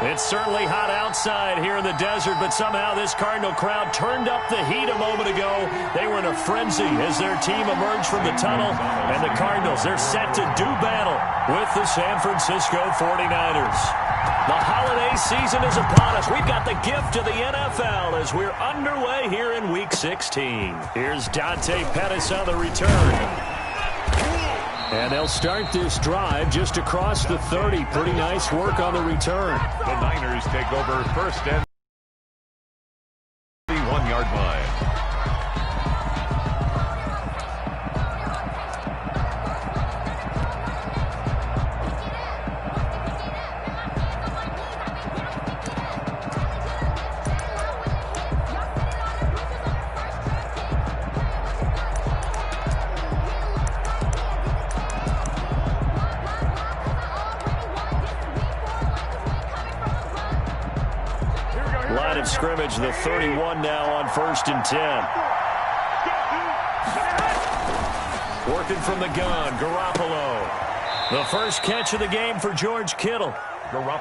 It's certainly hot outside here in the desert, but somehow this Cardinal crowd turned up the heat a moment ago. They were in a frenzy as their team emerged from the tunnel, and the Cardinals, they're set to do battle with the San Francisco 49ers. The holiday season is upon us. We've got the gift of the NFL as we're underway here in Week 16. Here's Dante Pettis on the return. And they'll start this drive just across the 30. Pretty nice work on the return. The Niners take over first and 31-yard line. Line of scrimmage, the 31 now on 1st and 10. Working from the gun, Garoppolo. The first catch of the game for George Kittle.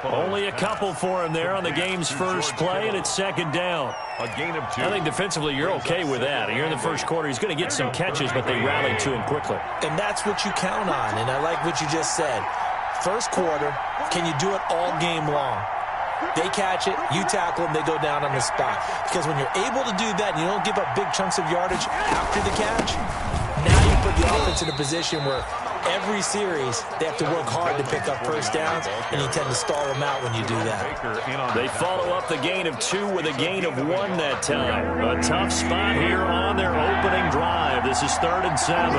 Only a couple for him there on the game's first play, and it's second down. A gain of 2. I think defensively you're okay with that. You're in the first quarter. He's going to get some catches, but they rallied to him quickly. And that's what you count on, and I like what you just said. First quarter, can you do it all game long? They catch it, you tackle them, they go down on the spot. Because when you're able to do that and you don't give up big chunks of yardage after the catch, now you put the offense in a position where every series they have to work hard to pick up first downs, and you tend to stall them out when you do that. They follow up the gain of 2 with a gain of 1 that time. A tough spot here on their opening drive. This is 3rd and 7.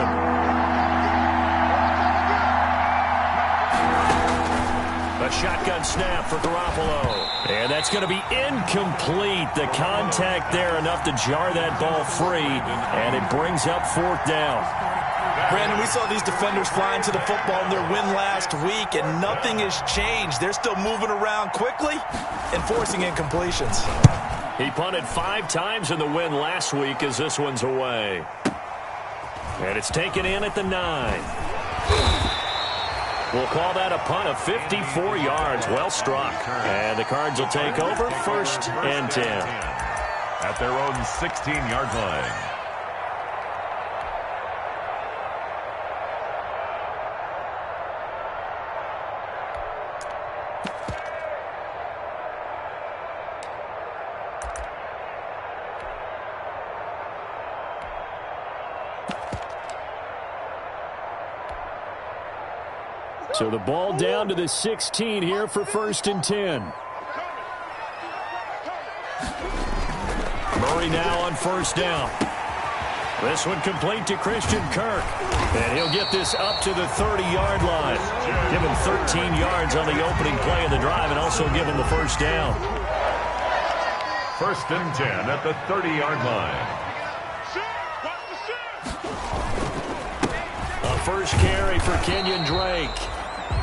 A shotgun snap for Garoppolo. And that's going to be incomplete. The contact there enough to jar that ball free. And it brings up 4th down. Brandon, we saw these defenders flying to the football in their win last week, and nothing has changed. They're still moving around quickly and forcing incompletions. He punted 5 times in the win last week as this one's away. And it's taken in at the 9. We'll call that a punt of 54 yards. Well struck. And the Cards will take over 1st and 10. At their own 16-yard line. So the ball down to the 16 here for 1st and 10. Murray now on 1st down. This one complete to Christian Kirk. And he'll get this up to the 30-yard line. Give him 13 yards on the opening play of the drive and also give him the 1st down. 1st and 10 at the 30-yard line. A first carry for Kenyon Drake.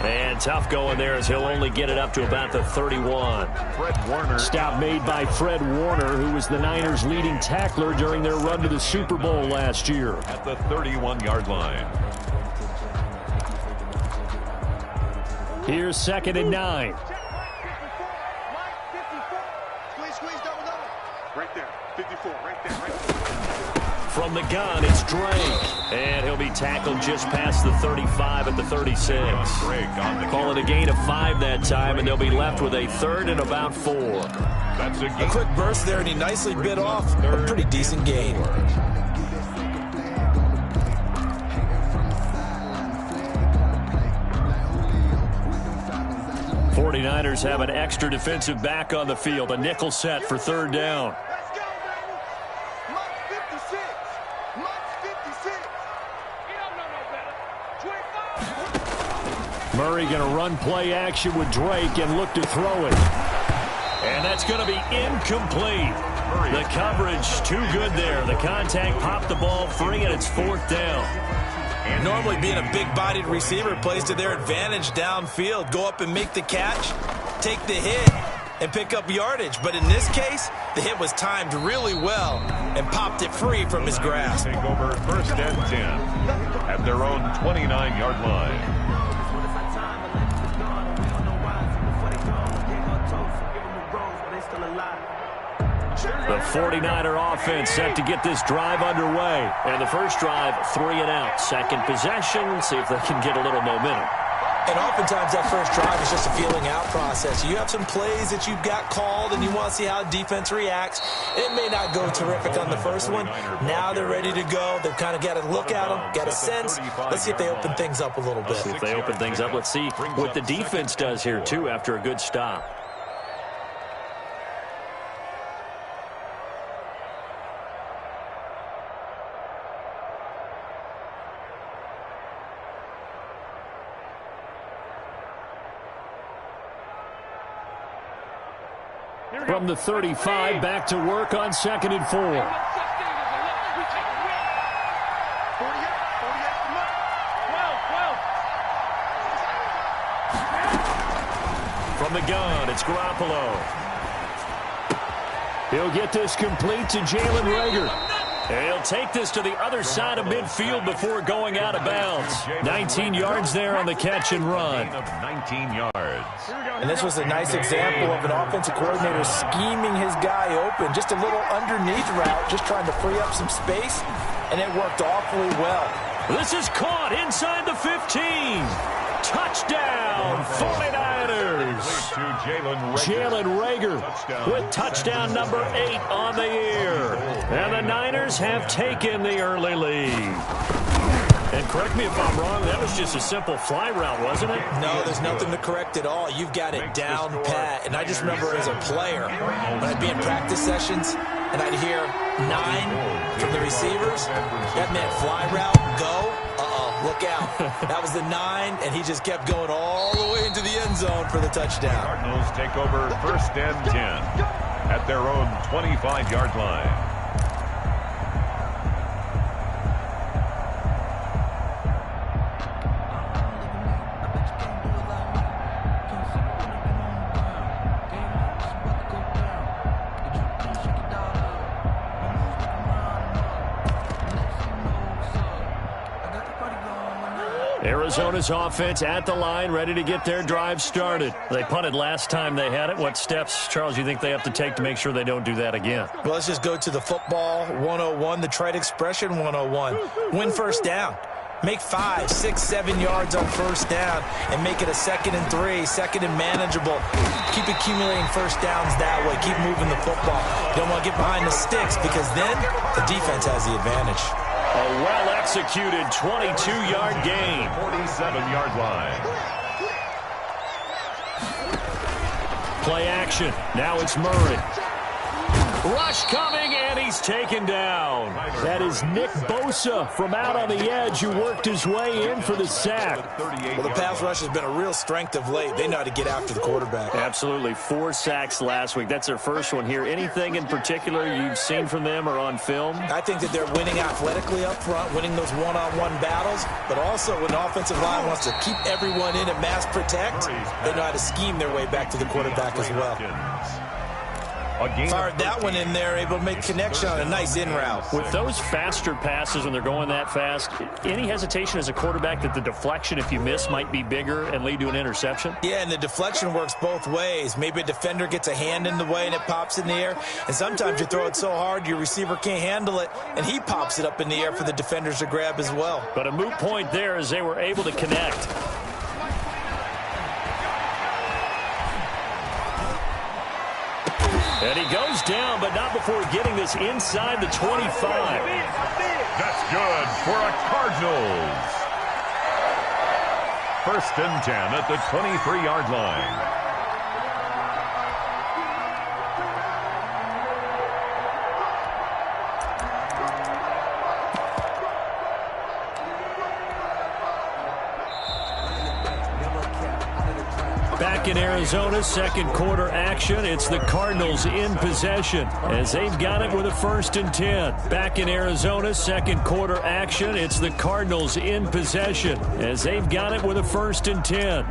And tough going there as he'll only get it up to about the 31. Fred Warner. Stop made by Fred Warner, who was the Niners' leading tackler during their run to the Super Bowl last year. At the 31-yard line. Here's 2nd and 9. Squeeze, double. Right there, 54, right there. From the gun, it's Drake. And he'll be tackled just past the 35 at the 36. Call it a gain of 5 that time, and they'll be left with a 3rd and about 4. That's a quick burst there, and he nicely bit off a pretty decent gain. '49ers have an extra defensive back on the field, a nickel set for 3rd down. Murray going to run play action with Drake and look to throw it. And that's going to be incomplete. The coverage too good there. The contact popped the ball free, and it's 4th down. Normally being a big-bodied receiver plays to their advantage downfield. Go up and make the catch, take the hit, and pick up yardage. But in this case, the hit was timed really well and popped it free from his grasp. Take over 1st and 10 at their own 29-yard line. The 49er offense set to get this drive underway. And the first drive, 3 and out. Second possession, see if they can get a little momentum. And oftentimes that first drive is just a feeling out process. You have some plays that you've got called and you want to see how defense reacts. It may not go terrific on the first one. Now they're ready to go. They've kind of got to look at them, get a sense. Let's see if they open things up a little bit. If they open things up, let's see what the defense does here, too, after a good stop. From the 35, back to work on 2nd and 4. From the gun, it's Garoppolo. He'll get this complete to Jalen Reagor. And he'll take this to the other side of midfield before going out of bounds. 19 yards there on the catch and run. 19 yards. And this was a nice example of an offensive coordinator scheming his guy open. Just a little underneath route, just trying to free up some space, and it worked awfully well. This is caught inside the 15. Touchdown, 49ers. Jalen Reagor with touchdown number 8 on the year. And the Niners have taken the early lead. And correct me if I'm wrong, that was just a simple fly route, wasn't it? No, there's nothing to correct at all. You've got it down pat. And I just remember as a player, when I'd be in practice sessions, and I'd hear 9 from the receivers, that meant fly route, go. Look out. That was the 9, and he just kept going all the way into the end zone for the touchdown. Cardinals take over 1st and 10 at their own 25-yard line. Arizona's offense at the line, ready to get their drive started. They punted last time they had it. What steps, Charles, you think they have to take to make sure they don't do that again? Well, let's just go to the football 101, the trite expression 101. Win first down. Make 5, 6, 7 yards on first down and make it a 2nd and 3, 2nd and manageable. Keep accumulating first downs that way. Keep moving the football. You don't want to get behind the sticks because then the defense has the advantage. A well-executed 22-yard gain. 47-yard line. Play action. Now it's Murray. Rush coming, and he's taken down. That is Nick Bosa from out on the edge who worked his way in for the sack. Well, the pass rush has been a real strength of late. They know how to get after the quarterback. Absolutely. 4 sacks last week. That's their first one here. Anything in particular you've seen from them or on film? I think that they're winning athletically up front, winning those one-on-one battles, but also when the offensive line wants to keep everyone in and mass protect, they know how to scheme their way back to the quarterback as well. Fired that one in there, able to make connection on a nice in route. With those faster passes when they're going that fast, any hesitation as a quarterback that the deflection, if you miss, might be bigger and lead to an interception? Yeah, and the deflection works both ways. Maybe a defender gets a hand in the way and it pops in the air, and sometimes you throw it so hard your receiver can't handle it, and he pops it up in the air for the defenders to grab as well. But a moot point there as they were able to connect. And he goes down, but not before getting this inside the 25. That's good for a Cardinals. 1st and 10 at the 23-yard line. Back in Arizona, 2nd quarter action. It's the Cardinals in possession as they've got it with a 1st and 10. Back in Arizona, 2nd quarter action. It's the Cardinals in possession as they've got it with a 1st and 10.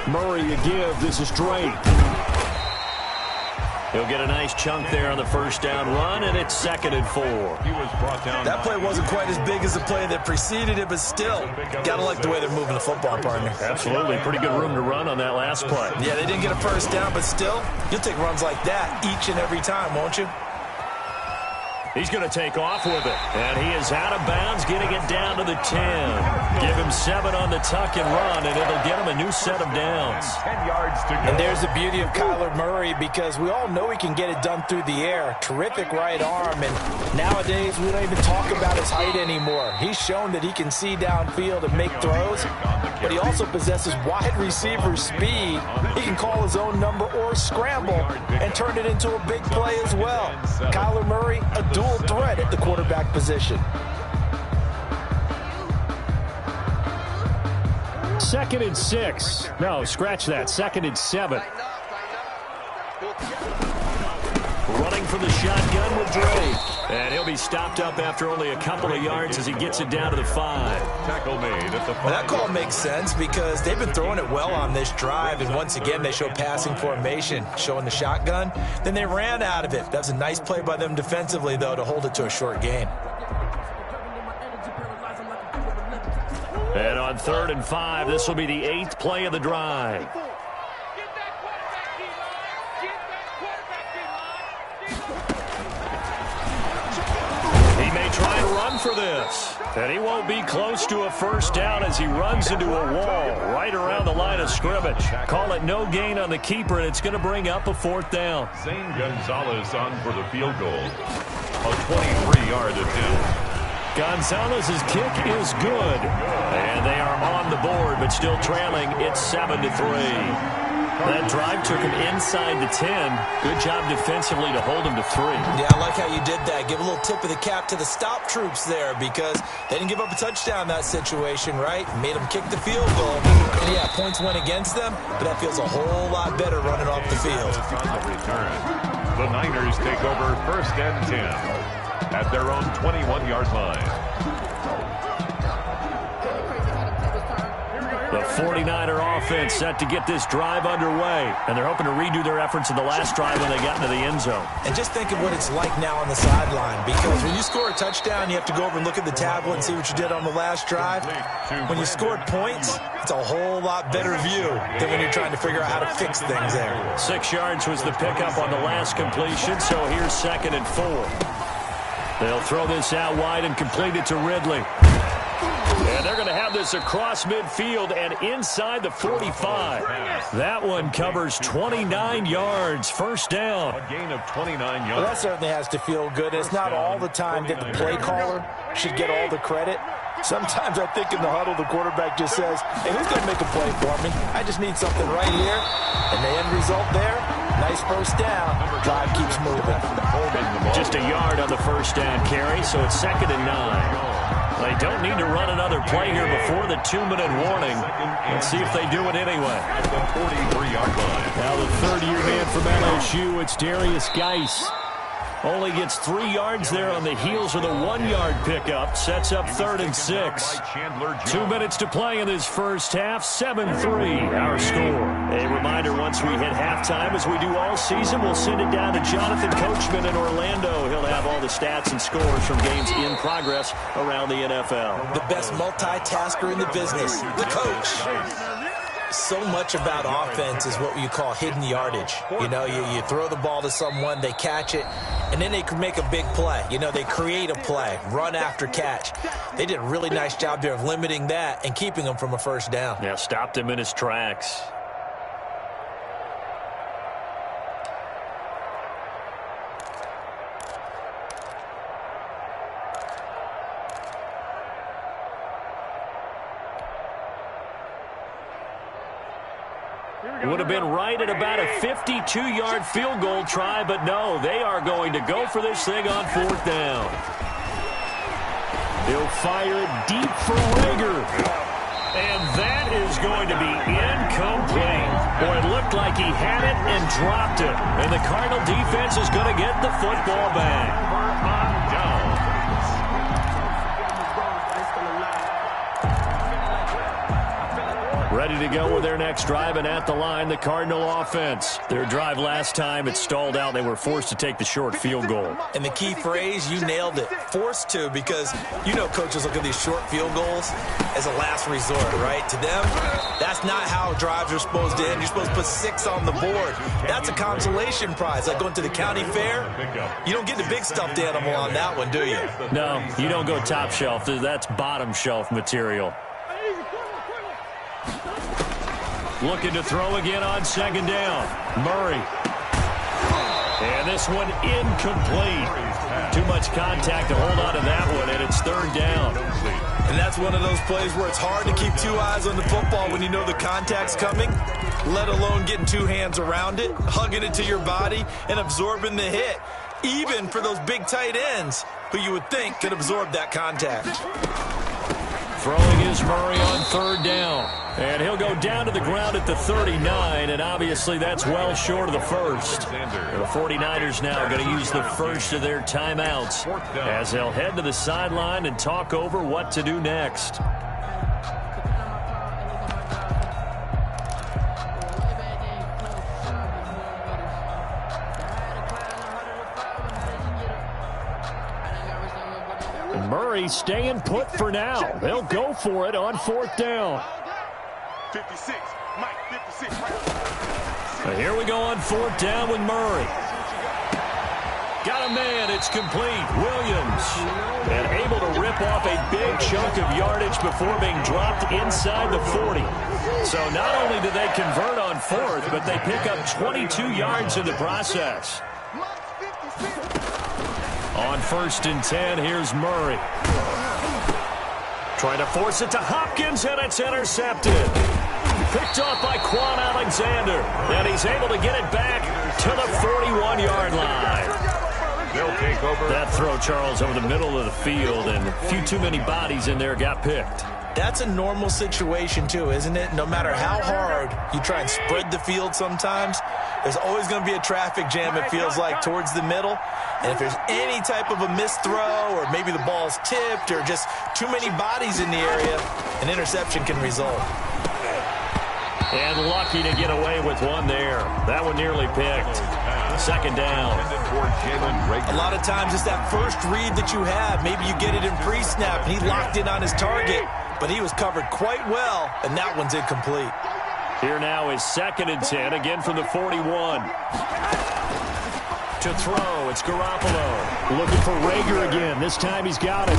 Murray a give. This is Drake. He'll get a nice chunk there on the first down run, and it's 2nd and 4. He was brought down. That play wasn't quite as big as the play that preceded it, but still, gotta like the way they're moving the football, partner. Absolutely. Pretty good room to run on that last play. Yeah, they didn't get a first down, but still, you'll take runs like that each and every time, won't you? He's going to take off with it. And he is out of bounds, getting it down to the 10. Give him 7 on the tuck and run, and it'll get him a new set of downs. 10 yards to go. And there's the beauty of Kyler Murray, because we all know he can get it done through the air. Terrific right arm, and nowadays we don't even talk about his height anymore. He's shown that he can see downfield and make throws, but he also possesses wide receiver speed. He can call his own number or scramble and turn it into a big play as well. Kyler Murray, a dual threat at the quarterback position. 2nd and 6. No, scratch that. 2nd and 7. Running from the shotgun with Drake. And he'll be stopped up after only a couple of yards as he gets it down to the 5. Tackle made at the 5. Well, that call makes sense because they've been throwing it well on this drive, and once again they show passing formation, showing the shotgun. Then they ran out of it. That was a nice play by them defensively, though, to hold it to a short gain. And on 3rd and 5, this will be the 8th play of the drive. He may try and run for this. And he won't be close to a first down as he runs into a wall right around the line of scrimmage. Call it no gain on the keeper, and it's going to bring up a 4th down. Zane Gonzalez on for the field goal. A 23-yard attempt. Gonzalez's kick is good. And they are on the board, but still trailing. It's 7-3. That drive took him inside the 10. Good job defensively to hold him to 3. Yeah, I like how you did that. Give a little tip of the cap to the stop troops there because they didn't give up a touchdown in that situation, right? Made them kick the field goal. And yeah, points went against them, but that feels a whole lot better running off the field. On the return. The Niners take over 1st and 10 at their own 21-yard line. The 49er offense set to get this drive underway. And they're hoping to redo their efforts in the last drive when they got into the end zone. And just think of what it's like now on the sideline, because when you score a touchdown, you have to go over and look at the tablet and see what you did on the last drive. When you scored points, it's a whole lot better view than when you're trying to figure out how to fix things there. 6 yards was the pickup on the last completion, so here's 2nd and 4. They'll throw this out wide and complete it to Ridley. And they're going to have this across midfield and inside the 45. That one covers 29 yards. First down. A gain of 29 yards. Well, that certainly has to feel good. It's not all the time that the play caller should get all the credit. Sometimes I think in the huddle, the quarterback just says, hey, who's going to make a play for me? I just need something right here. And the end result there, nice first down. Drive keeps moving. Just a yard on the first down carry, so it's 2nd and 9. They don't need to run another play here before the 2-minute warning. Let's see if they do it anyway. At the 43-yard line. Now the 3rd-year man from LSU, it's Darius Geis. Only gets 3 yards there on the heels of the 1-yard pickup. Sets up 3rd and 6. 2 minutes to play in this first half. 7-3, our score. A reminder, once we hit halftime, as we do all season, we'll send it down to Jonathan Coachman in Orlando. He'll have all the stats and scores from games in progress around the NFL. The best multitasker in the business, the coach. So much about offense is what you call hidden yardage. You know, you throw the ball to someone, they catch it, and then they can make a big play. You know, they create a play, run after catch. They did a really nice job there of limiting that and keeping him from a first down. Yeah, stopped him in his tracks. Would have been right at about a 52-yard field goal try, but no, they are going to go for this thing on 4th down. He'll fire it deep for Rager. And that is going to be incomplete. Boy, it looked like he had it and dropped it. And the Cardinal defense is going to get the football back. Down. Ready to go with their next drive, and at the line, the Cardinal offense. Their drive last time, it stalled out. They were forced to take the short field goal. And the key phrase, you nailed it, forced to, because you know coaches look at these short field goals as a last resort, right? To them, that's not how drives are supposed to end. You're supposed to put 6 on the board. That's a consolation prize. Like going to the county fair, you don't get the big stuffed animal on that one, do you? No, you don't go top shelf. That's bottom shelf material. Looking to throw again on second down. Murray. And this one incomplete. Too much contact to hold on to that one, and it's third down. And that's one of those plays where it's hard to keep 2 eyes on the football when you know the contact's coming, let alone getting 2 hands around it, hugging it to your body, and absorbing the hit. Even for those big tight ends who you would think could absorb that contact. Throwing is Murray on third down. And he'll go down to the ground at the 39, and obviously that's well short of the first. The 49ers now going to use the first of their timeouts as they'll head to the sideline and talk over what to do next. Murray staying put for now. They'll go for it on fourth down. 56, Mike, 56. Here we go on fourth down with Murray. Got a man, it's complete. Williams. And able to rip off a big chunk of yardage before being dropped inside the 40. So not only do they convert on fourth, but they pick up 22 yards in the process. On first and 10, here's Murray. Trying to force it to Hopkins, and it's intercepted. Picked off by Quan Alexander. And he's able to get it back to the 41-yard line. They'll take over. That throw, Charles, over the middle of the field, and a few too many bodies in there got picked. That's a normal situation, too, isn't it? No matter how hard you try and spread the field sometimes, there's always going to be a traffic jam, it feels like, towards the middle. And if there's any type of a missed throw or maybe the ball's tipped or just too many bodies in the area, an interception can result. And lucky to get away with one there. That one nearly picked. Second down. A lot of times it's that first read that you have. Maybe you get it in pre-snap, and he locked in on his target, but he was covered quite well, and that one's incomplete. Here now is second and 10, again from the 41. To throw, it's Garoppolo. Looking for Rager again. This time he's got it.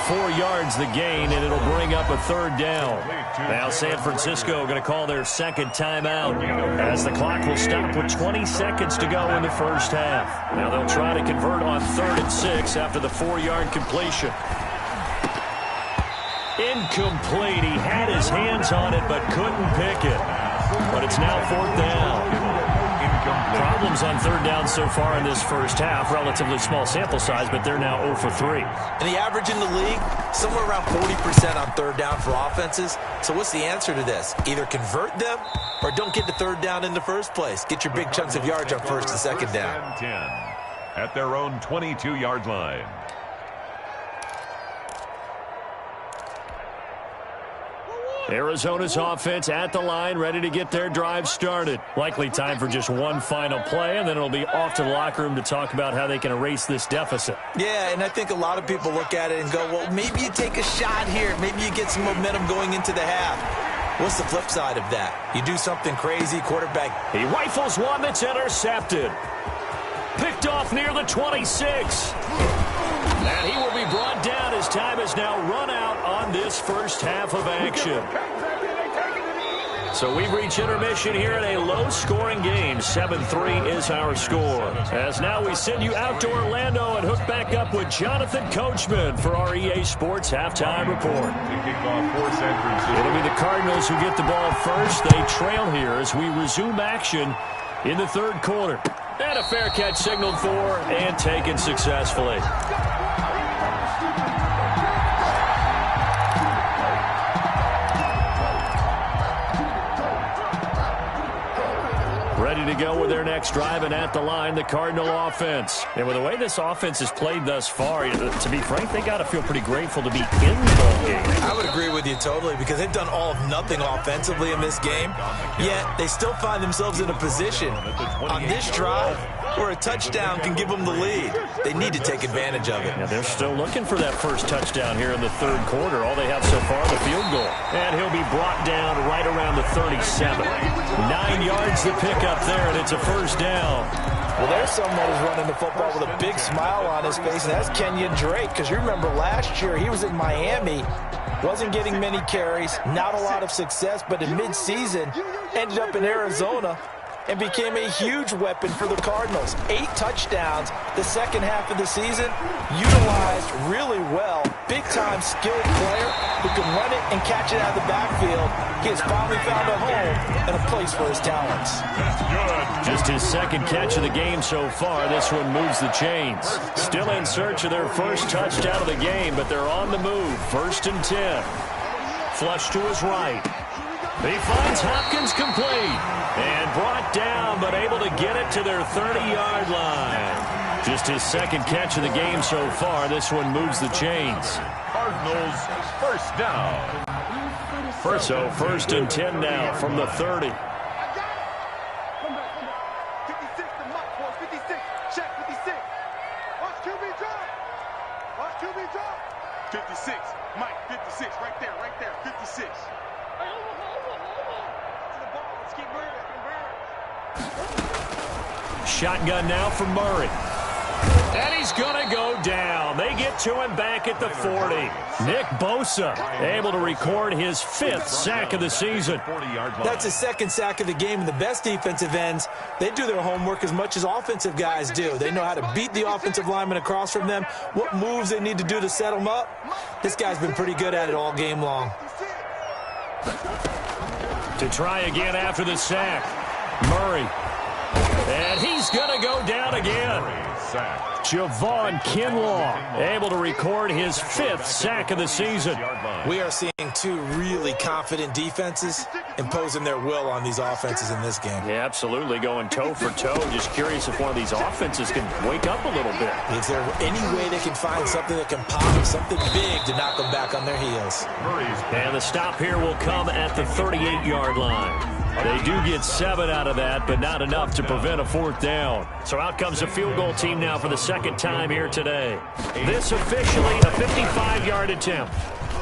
4 yards the gain, and it'll bring up a third down. Now San Francisco going to call their second timeout as the clock will stop with 20 seconds to go in the first half. Now they'll try to convert on 3rd and 6 after the 4-yard completion. Incomplete. He had his hands on it but couldn't pick it. But it's now 4th down. Problems on 3rd down so far in this first half. Relatively small sample size, but they're now 0 for 3. And the average in the league, somewhere around 40% on 3rd down for offenses. So what's the answer to this? Either convert them or don't get to 3rd down in the first place. Get your big chunks of yards on 1st and 2nd down. 10 at their own 22-yard line. Arizona's offense at the line, ready to get their drive started. Likely time for just one final play, and then it'll be off to the locker room to talk about how they can erase this deficit. Yeah, and I think a lot of people look at it and go, well, maybe you take a shot here. Maybe you get some momentum going into the half. What's the flip side of that? You do something crazy, quarterback. He rifles one that's intercepted. Picked off near the 26. And he will be brought down as time has now run out on this first half of action. So we've reached intermission here in a low-scoring game. 7-3 is our score. As now we send you out to Orlando and hook back up with Jonathan Coachman for our EA Sports Halftime Report. It'll be the Cardinals who get the ball first. They trail here as we resume action in the 3rd quarter. And a fair catch signaled for and taken successfully. Ready to go with their next drive, and at the line, the Cardinal offense. And with the way this offense has played thus far, to be frank, they got to feel pretty grateful to be in the ball game. I would agree with you totally, because they've done all of nothing offensively in this game, yet they still find themselves in a position on this drive where a touchdown can give them the lead. They need to take advantage of it. Yeah, they're still looking for that first touchdown here in the third quarter. All they have so far, the field goal. And he'll be brought down right around the 37. 9 yards to pick up there, and it's a first down. Well, there's someone who's running the football with a big smile on his face, and that's Kenyon Drake, because you remember last year he was in Miami, wasn't getting many carries, not a lot of success, but in midseason ended up in Arizona and became a huge weapon for the Cardinals. 8 touchdowns the second half of the season, utilized really well. Big-time skilled player who can run it and catch it out of the backfield. He has finally found a home and a place for his talents. Just his second catch of the game so far. This one moves the chains. Still in search of their first touchdown of the game, but they're on the move. 1st and 10. Flush to his right. He finds Hopkins complete and brought down, but able to get it to their 30-yard line. Just his second catch of the game so far. This one moves the chains. Cardinals first down. So 1st and 10 now from the 30. 56 to Mike, boys. 56. Check 56. Watch QB drop. Watch QB drop. 56. Mike, 56. Right there, right there. 56. Let's keep moving. Shotgun now from Murray. And he's going to go down. They get to him back at the 40. Nick Bosa able to record his 5th sack of the season. That's his 2nd sack of the game, and the best defensive ends, they do their homework as much as offensive guys do. They know how to beat the offensive lineman across from them, what moves they need to do to set them up. This guy's been pretty good at it all game long. To try again after the sack. Murray. And he's going to go down again. Javon Kinlaw able to record his 5th sack of the season. We are seeing 2 really confident defenses imposing their will on these offenses in this game. Yeah, absolutely, going toe for toe. Just curious if one of these offenses can wake up a little bit. Is there any way they can find something that can pop, something big to knock them back on their heels? And the stop here will come at the 38-yard line. They do get 7 out of that, but not enough to prevent a 4th down. So out comes a field goal team now for the 2nd time here today. This officially a 55-yard attempt.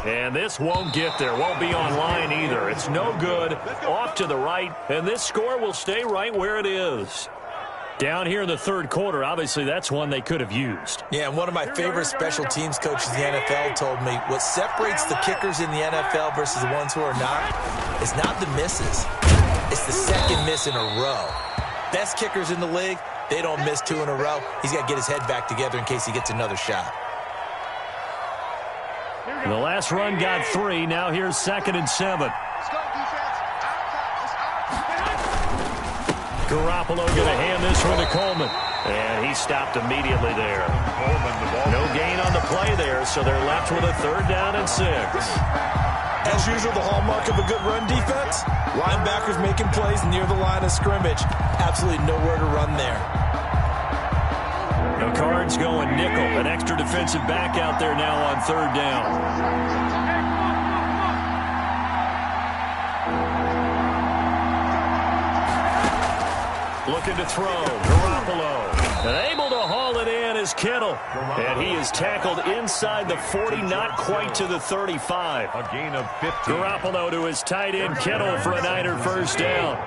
And this won't get there, won't be on line either. It's no good, off to the right, and this score will stay right where it is. Down here in the 3rd quarter, obviously that's one they could have used. Yeah, and one of my favorite special teams coaches in the NFL told me what separates the kickers in the NFL versus the ones who are not is not the misses. It's the 2nd miss in a row. Best kickers in the league, they don't miss 2 in a row. He's got to get his head back together in case he gets another shot. The last run got 3. Now here's 2nd and 7. Garoppolo going to hand this one to Coleman. And he stopped immediately there. No gain on the play there, so they're left with a 3rd down and 6. As usual, the hallmark of a good run defense, linebackers making plays near the line of scrimmage. Absolutely nowhere to run there. The Cards going nickel. An extra defensive back out there now on 3rd down. Looking to throw. Garoppolo. And able to haul it in is Kittle. And he is tackled inside the 40, not quite to the 35. A gain of 15. Garoppolo to his tight end Kittle for a Niner first down.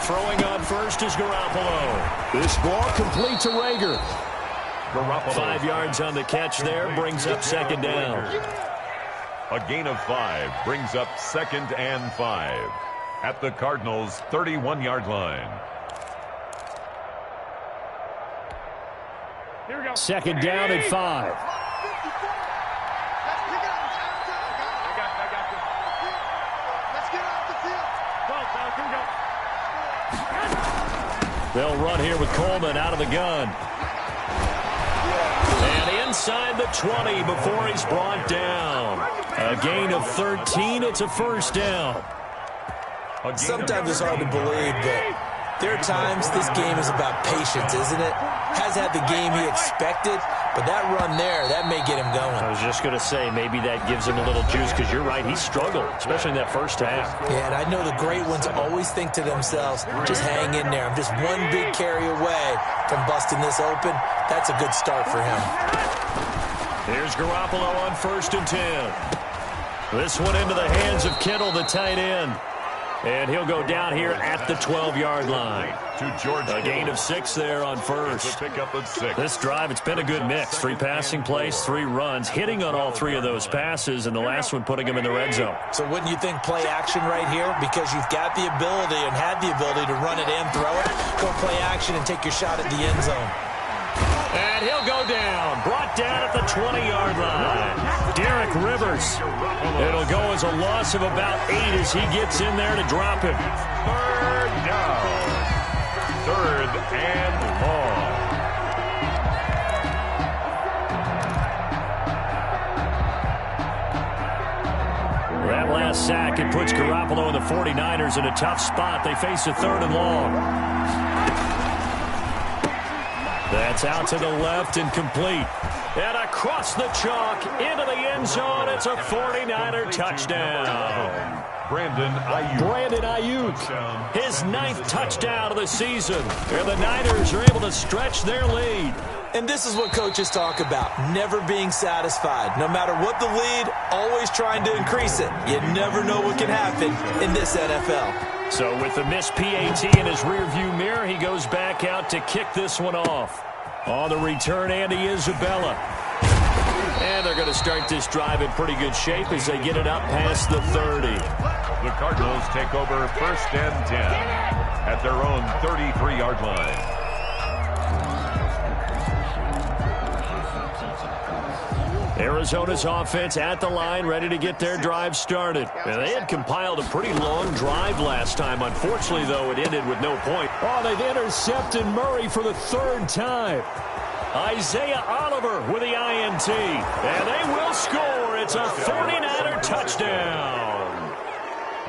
Throwing on first is Garoppolo. This ball complete to Rager. Garoppolo. 5 yards on the catch there, brings up 2nd down. A gain of 5 brings up 2nd and 5 at the Cardinals' 31-yard line. 2nd down and 5. They'll run here with Coleman out of the gun. And inside the 20 before he's brought down. A gain of 13. It's a first down. Sometimes it's hard to believe, but there are times this game is about patience, isn't it? Has had the game he expected, but that run there, that may get him going. I was just going to say, maybe that gives him a little juice, because you're right, he struggled, especially in that first half. Yeah, and I know the great ones always think to themselves, just hang in there. I'm just one big carry away from busting this open. That's a good start for him. Here's Garoppolo on 1st and 10. This one into the hands of Kittle, the tight end. And he'll go down here at the 12-yard line. A gain of 6 there on first. This drive, it's been a good mix. 3 passing plays, 3 runs, hitting on all 3 of those passes, and the last one putting him in the red zone. So wouldn't you think play action right here? Because you've got the ability and had the ability to run it and throw it. Go play action and take your shot at the end zone. And he'll go down. Brought down at the 20-yard line. Derek Rivers. It'll go as a loss of about 8 as he gets in there to drop him. 3rd down. 3rd and long. That last sack, it puts Garoppolo and the 49ers in a tough spot. They face a 3rd and long. That's out to the left and complete. And across the chalk into the end zone. It's a 49er touchdown. Brandon Ayuk. His 9th touchdown of the season. And the Niners are able to stretch their lead. And this is what coaches talk about, never being satisfied. No matter what the lead, always trying to increase it. You never know what can happen in this NFL. So with the missed PAT in his rearview mirror, he goes back out to kick this one off. On the return, Andy Isabella. And they're going to start this drive in pretty good shape as they get it up past the 30. The Cardinals take over 1st and 10 at their own 33-yard line. Arizona's offense at the line, ready to get their drive started. And they had compiled a pretty long drive last time. Unfortunately, though, it ended with no point. Oh, they've intercepted Murray for the 3rd time. Isaiah Oliver with the INT. And they will score. It's a 49er touchdown.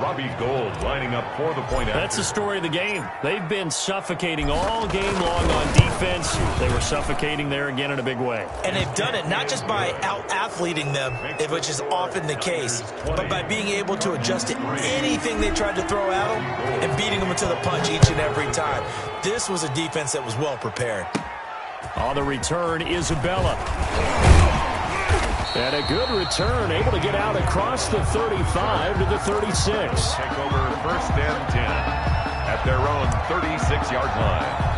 Robbie Gould lining up for the point after. That's the story of the game. They've been suffocating all game long on defense. They were suffocating there again in a big way. And they've done it not just by out-athleting them, which is often the case, but by being able to adjust to anything they tried to throw at them and beating them to the punch each and every time. This was a defense that was well prepared. On the return, Isabella. And a good return, able to get out across the 35 to the 36. Take over 1st and 10 at their own 36-yard line.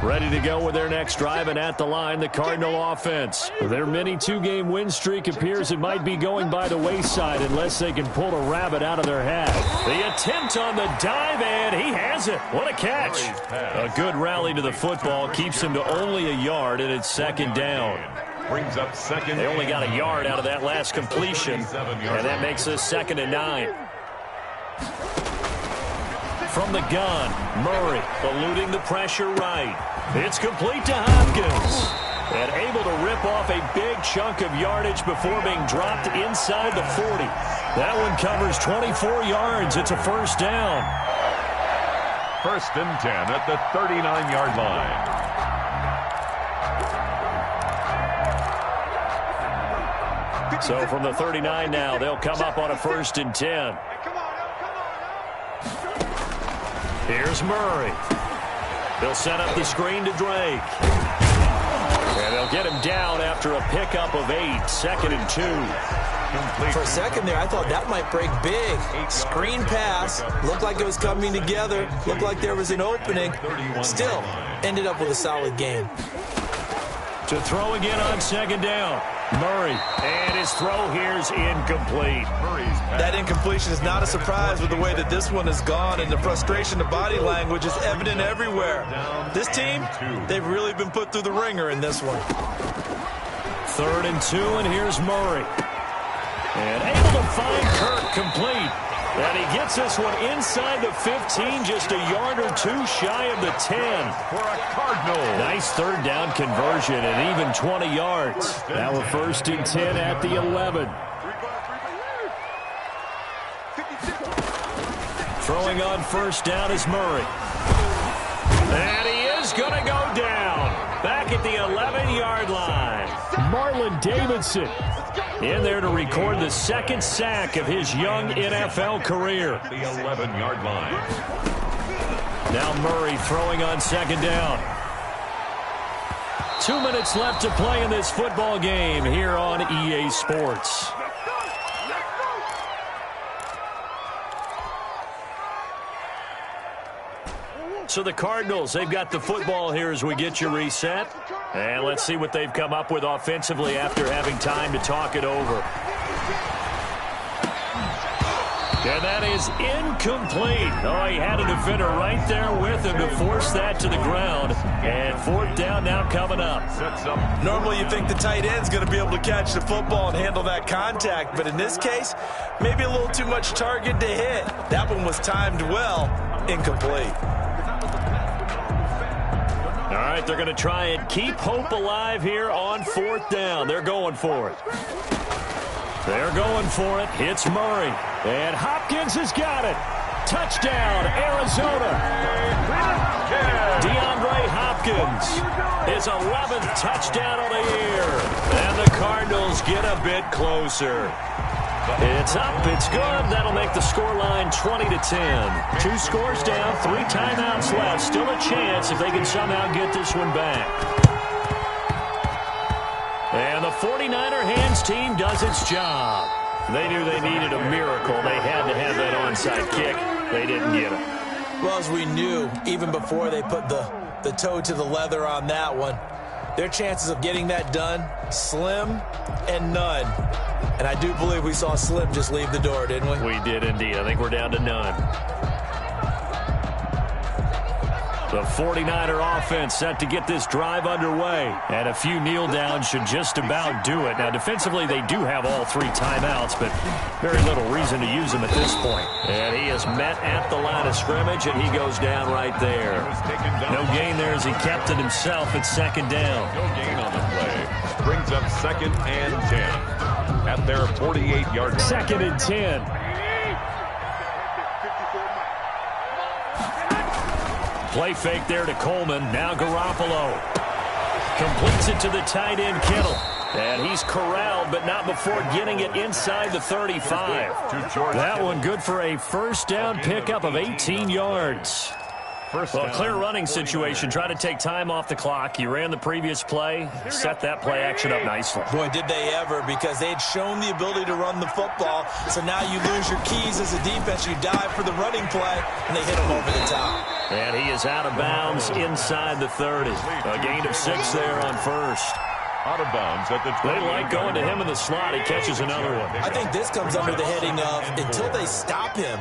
Ready to go with their next drive, and at the line, the Cardinal offense. Their mini 2-game win streak appears it might be going by the wayside unless they can pull a rabbit out of their hat. The attempt on the dive, and he has it. What a catch. A good rally to the football keeps him to only a yard, and it's 2nd down. Brings up 2nd. They only got a yard out of that last completion, and that makes this 2nd and 9. From the gun, Murray eluding the pressure right. It's complete to Hopkins. And able to rip off a big chunk of yardage before being dropped inside the 40. That one covers 24 yards. It's a 1st down. 1st and 10 at the 39-yard line. So from the 39 now, they'll come up on a 1st and 10. Here's Murray. They'll set up the screen to Drake. And they'll get him down after a pickup of 8. 2nd and 2. For a second there, I thought that might break big. Screen pass. Looked like it was coming together. Looked like there was an opening. Still, ended up with a solid game. To throw again on 2nd down. Murray, and his throw here's incomplete. That incompletion is not a surprise with the way that this one has gone, and the frustration of body language is evident everywhere. This team, they've really been put through the ringer in this one. 3rd and 2, and here's Murray. And able to find Kirk complete. And he gets this one inside the 15, just a yard or two shy of the 10. For a Cardinal. Nice third down conversion and even 20 yards. Now we're 1st and 10 at the 11. Throwing on 1st down is Murray. And he is going to go down. Back at the 11-yard line. Marlon Davidson in there to record the 2nd sack of his young NFL career. The 11-yard line. Now Murray throwing on 2nd down. 2 minutes left to play in this football game here on EA Sports. So the Cardinals, they've got the football here as we get you reset. And let's see what they've come up with offensively after having time to talk it over. And that is incomplete. Oh, he had a defender right there with him to force that to the ground. And 4th down now coming up. Normally you think the tight end's going to be able to catch the football and handle that contact. But in this case, maybe a little too much target to hit. That one was timed well. Incomplete. All right, they're going to try and keep hope alive here on 4th down. They're going for it. They're going for it. It's Murray. And Hopkins has got it. Touchdown, Arizona. DeAndre Hopkins, his 11th touchdown of the year. And the Cardinals get a bit closer. It's up, it's good. That'll make the scoreline 20-10. 2 scores down, 3 timeouts left. Still a chance if they can somehow get this one back. And the 49er hands team does its job. They knew they needed a miracle. They had to have that onside kick. They didn't get it. Well, as we knew, even before they put the toe to the leather on that one, their chances of getting that done, slim and none. And I do believe we saw Slim just leave the door, didn't we? We did indeed. I think we're down to none. The 49er offense set to get this drive underway. And a few kneel downs should just about do it. Now, defensively, they do have all 3 timeouts, but very little reason to use them at this point. And he is met at the line of scrimmage, and he goes down right there. No gain there as he kept it himself at 2nd down. No gain on the play. Brings up 2nd and 10. At their 48-yard line. 2nd and 10. Play fake there to Coleman. Now Garoppolo completes it to the tight end Kittle. And he's corralled, but not before getting it inside the 35. That one good for a 1st down pickup of 18 yards. Well, clear running situation. Try to take time off the clock. You ran the previous play, set that play action up nicely. Boy, did they ever, because they had shown the ability to run the football. So now you lose your keys as a defense. You dive for the running play, and they hit him over the top. And he is out of bounds inside the 30. A gain of 6 there on 1st. Out of bounds at the 20. They like going to him in the slot. He catches another one. I think this comes under the heading of until they stop him,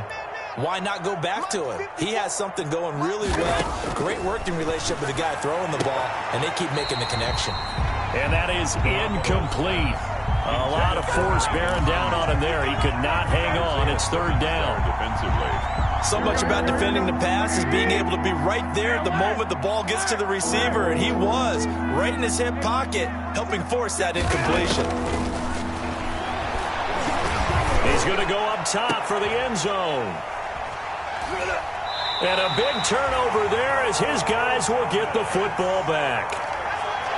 why not go back to him? He has something going really well. Great working relationship with the guy throwing the ball, and they keep making the connection. And that is incomplete. A lot of force bearing down on him there. He could not hang on. It's 3rd down. Defensively. So much about defending the pass is being able to be right there at the moment the ball gets to the receiver, and he was right in his hip pocket, helping force that incompletion. He's going to go up top for the end zone. And a big turnover there as his guys will get the football back.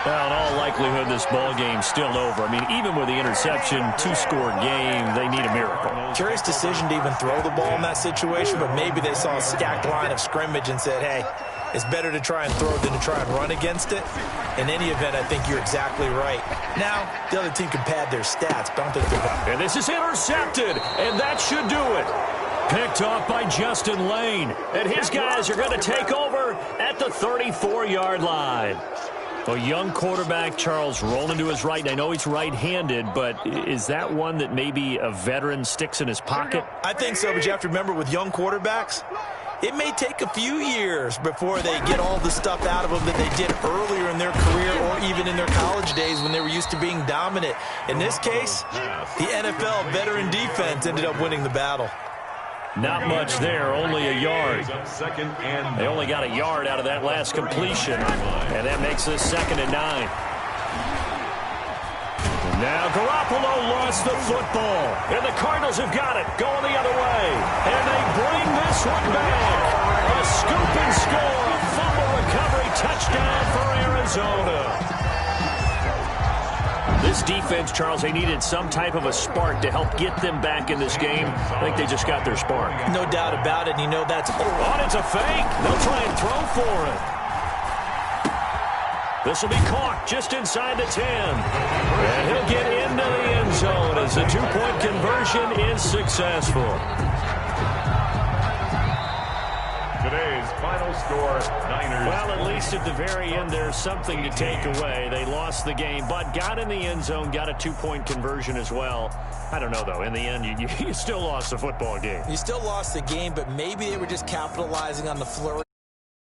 Well, in all likelihood, this ball game's still over. I mean, even with the interception, 2-score game, they need a miracle. Curious decision to even throw the ball in that situation, but maybe they saw a stacked line of scrimmage and said, hey, it's better to try and throw than to try and run against it. In any event, I think you're exactly right. Now, the other team can pad their stats, but I don't think they're... And this is intercepted, and that should do it. Picked off by Justin Lane. And his guys are going to take over at the 34-yard line. A young quarterback, Charles, rolling to his right. I know he's right-handed, but is that one that maybe a veteran sticks in his pocket? I think so, but you have to remember with young quarterbacks, It may take a few years before they get all the stuff out of them that they did earlier in their career or even in their college days when they were used to being dominant. In this case, the NFL veteran defense ended up winning the battle. Not much there, only a yard. They only got a yard out of that last completion, and that makes this 2nd and 9. Now Garoppolo lost the football, and the Cardinals have got it, going the other way, and they bring this one back. A scoop and score, a fumble recovery touchdown for Arizona. This defense, Charles, they needed some type of a spark to help get them back in this game. I think they just got their spark. No doubt about it. You know that's... Oh, it's a fake. They'll try and throw for it. This will be caught just inside the 10. And he'll get into the end zone as the 2-point conversion is successful. Today's final score, Niners. Well, at least at the very end, there's something to take away. They lost the game, but got in the end zone, got a 2-point conversion as well. I don't know, though. In the end, you still lost the football game. You still lost the game, but maybe they were just capitalizing on the flurry.